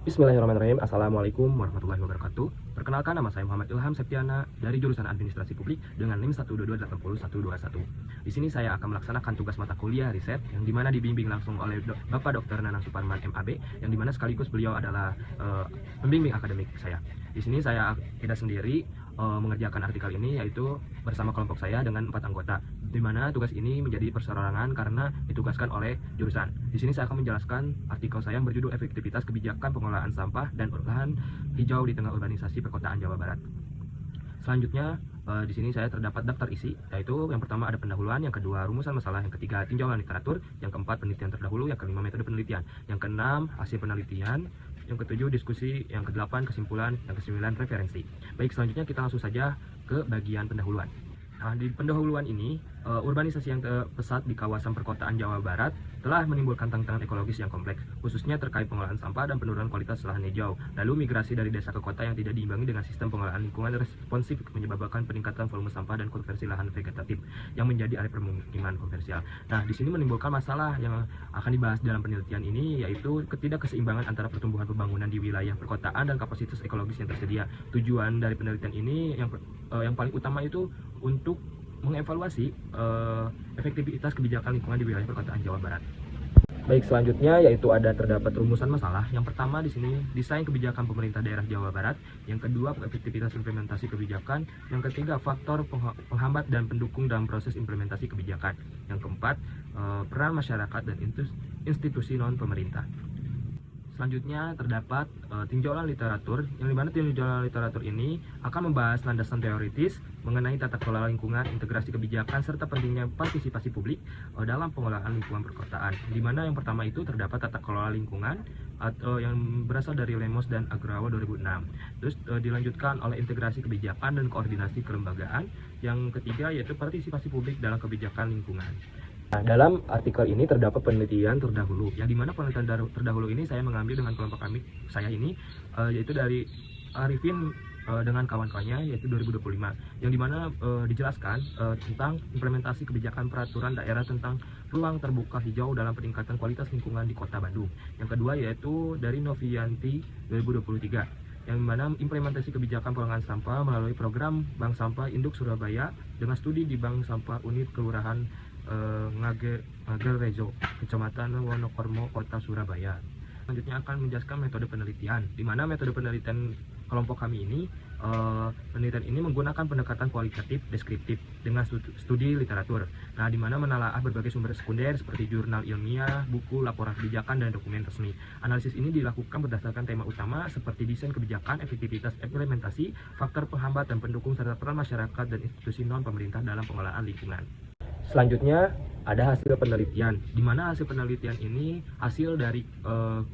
Bismillahirrahmanirrahim. Assalamualaikum warahmatullahi wabarakatuh. Perkenalkan, nama saya Muhammad Ilham Septiana dari jurusan Administrasi Publik dengan NIM 122808121. Di sini saya akan melaksanakan tugas mata kuliah riset yang dimana dibimbing langsung oleh Bapak Dr. Nanang Suparman MAB, yang dimana sekaligus beliau adalah pembimbing akademik saya. Di sini saya tidak sendiri mengerjakan artikel ini, yaitu bersama kelompok saya dengan 4 anggota, di mana tugas ini menjadi perseorangan karena ditugaskan oleh jurusan. Di sini saya akan menjelaskan artikel saya yang berjudul Efektivitas Kebijakan Pengelolaan Sampah dan Lahan Hijau di Tengah Urbanisasi Perkotaan Jawa Barat. Selanjutnya, di sini saya terdapat daftar isi, yaitu yang pertama ada pendahuluan, yang kedua rumusan masalah, yang ketiga tinjauan literatur, yang keempat penelitian terdahulu, yang kelima metode penelitian, yang keenam hasil penelitian, yang ketujuh diskusi, yang kedelapan kesimpulan, yang kesembilan referensi. Baik, selanjutnya kita langsung saja ke bagian pendahuluan. Nah, di pendahuluan ini, urbanisasi yang terpesat di kawasan perkotaan Jawa Barat telah menimbulkan tantangan ekologis yang kompleks, khususnya terkait pengolahan sampah dan penurunan kualitas lahan hijau. Lalu migrasi dari desa ke kota yang tidak diimbangi dengan sistem pengelolaan lingkungan responsif menyebabkan peningkatan volume sampah dan konversi lahan vegetatif yang menjadi area permukiman komersial. Nah, di sini menimbulkan masalah yang akan dibahas dalam penelitian ini, yaitu ketidakkeseimbangan antara pertumbuhan pembangunan di wilayah perkotaan dan kapasitas ekologis yang tersedia. Tujuan dari penelitian ini yang paling utama itu untuk mengevaluasi efektivitas kebijakan lingkungan di wilayah perkotaan Jawa Barat. Baik, selanjutnya yaitu terdapat rumusan masalah. Yang pertama di sini desain kebijakan pemerintah daerah Jawa Barat, yang kedua efektivitas implementasi kebijakan, yang ketiga faktor penghambat dan pendukung dalam proses implementasi kebijakan, yang keempat peran masyarakat dan institusi non pemerintah. Selanjutnya terdapat tinjauan literatur, yang dimana tinjauan literatur ini akan membahas landasan teoritis mengenai tata kelola lingkungan, integrasi kebijakan, serta pentingnya partisipasi publik dalam pengelolaan lingkungan perkotaan. Dimana yang pertama itu terdapat tata kelola lingkungan atau yang berasal dari Lemos dan Agrawa 2006. Terus dilanjutkan oleh integrasi kebijakan dan koordinasi kelembagaan. Yang ketiga yaitu partisipasi publik dalam kebijakan lingkungan. Nah, dalam artikel ini terdapat penelitian terdahulu, yang dimana penelitian terdahulu ini saya mengambil dengan kelompok saya ini, yaitu dari Arifin dengan kawan-kawannya, yaitu 2025, yang dimana dijelaskan tentang implementasi kebijakan peraturan daerah tentang ruang terbuka hijau dalam peningkatan kualitas lingkungan di Kota Bandung. Yang kedua yaitu dari Novianti 2023, yang mana implementasi kebijakan pengelolaan sampah melalui program Bank Sampah Induk Surabaya dengan studi di Bank Sampah Unit Kelurahan Ngagerejo, Kecamatan Wonokormo, Kota Surabaya. Selanjutnya akan menjelaskan metode penelitian, di mana metode penelitian kelompok kami ini, penelitian ini menggunakan pendekatan kualitatif deskriptif dengan studi literatur. Nah, di mana menelaah berbagai sumber sekunder seperti jurnal ilmiah, buku, laporan kebijakan, dan dokumen resmi. Analisis ini dilakukan berdasarkan tema utama seperti desain kebijakan, efektivitas implementasi, faktor penghambat dan pendukung, serta peran masyarakat dan institusi non pemerintah dalam pengelolaan lingkungan. Selanjutnya ada hasil penelitian, di mana hasil penelitian ini hasil dari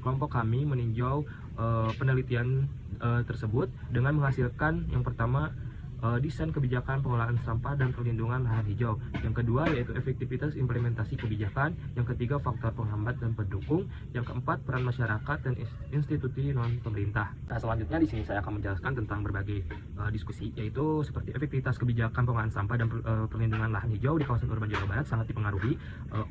kelompok kami meninjau penelitian tersebut dengan menghasilkan yang pertama desain kebijakan pengelolaan sampah dan perlindungan lahan hijau, yang kedua yaitu efektivitas implementasi kebijakan, yang ketiga faktor penghambat dan pendukung, yang keempat peran masyarakat dan institusi non pemerintah. Nah, selanjutnya di sini saya akan menjelaskan tentang berbagai diskusi, yaitu seperti efektivitas kebijakan pengelolaan sampah dan perlindungan lahan hijau di kawasan urban Jawa Barat sangat dipengaruhi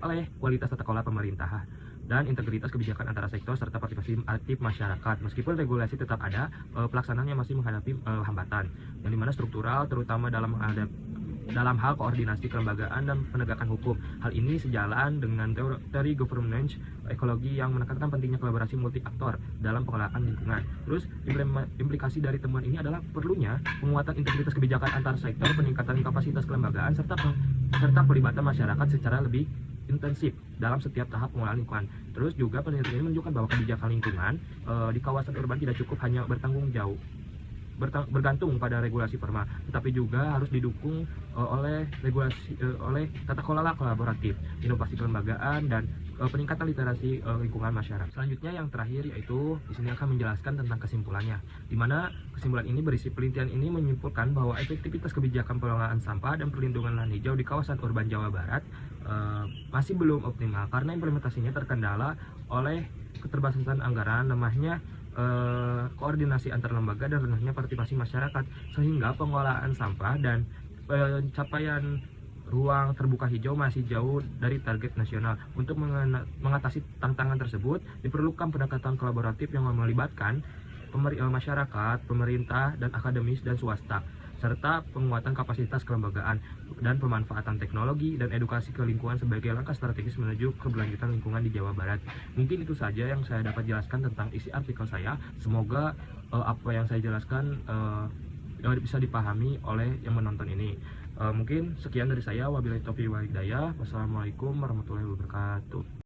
oleh kualitas tata kelola pemerintah dan integritas kebijakan antara sektor serta partisipasi aktif masyarakat. Meskipun regulasi tetap ada, pelaksanaannya masih menghadapi hambatan, yang dimana struktural terutama dalam hal koordinasi kelembagaan dan penegakan hukum. Hal ini sejalan dengan teori governance ekologi yang menekankan pentingnya kolaborasi multi aktor dalam pengelolaan lingkungan. Terus implikasi dari temuan ini adalah perlunya penguatan integritas kebijakan antar sektor, peningkatan kapasitas kelembagaan, serta pelibatan masyarakat secara lebih intensif dalam setiap tahap pengelolaan lingkungan. Terus juga penelitian ini menunjukkan bahwa kebijakan lingkungan di kawasan urban tidak cukup hanya bergantung pada regulasi perma, tetapi juga harus didukung oleh tata kelola kolaboratif, inovasi kelembagaan, dan peningkatan literasi lingkungan masyarakat. Selanjutnya yang terakhir yaitu di sini akan menjelaskan tentang kesimpulannya, di mana kesimpulan ini berisi penelitian ini menyimpulkan bahwa efektivitas kebijakan pengelolaan sampah dan perlindungan lahan hijau di kawasan urban Jawa Barat masih belum optimal karena implementasinya terkendala oleh keterbatasan anggaran, lemahnya koordinasi antar lembaga, dan rendahnya partisipasi masyarakat, sehingga pengelolaan sampah dan pencapaian ruang terbuka hijau masih jauh dari target nasional. Untuk mengatasi tantangan tersebut, diperlukan pendekatan kolaboratif yang melibatkan masyarakat, pemerintah, dan akademis dan swasta, serta penguatan kapasitas kelembagaan dan pemanfaatan teknologi dan edukasi ke lingkungan sebagai langkah strategis menuju keberlanjutan lingkungan di Jawa Barat. Mungkin itu saja yang saya dapat jelaskan tentang isi artikel saya. Semoga apa yang saya jelaskan bisa dipahami oleh yang menonton ini. Mungkin sekian dari saya. Wabillahi taufiq wal hidayah. Wassalamualaikum warahmatullahi wabarakatuh.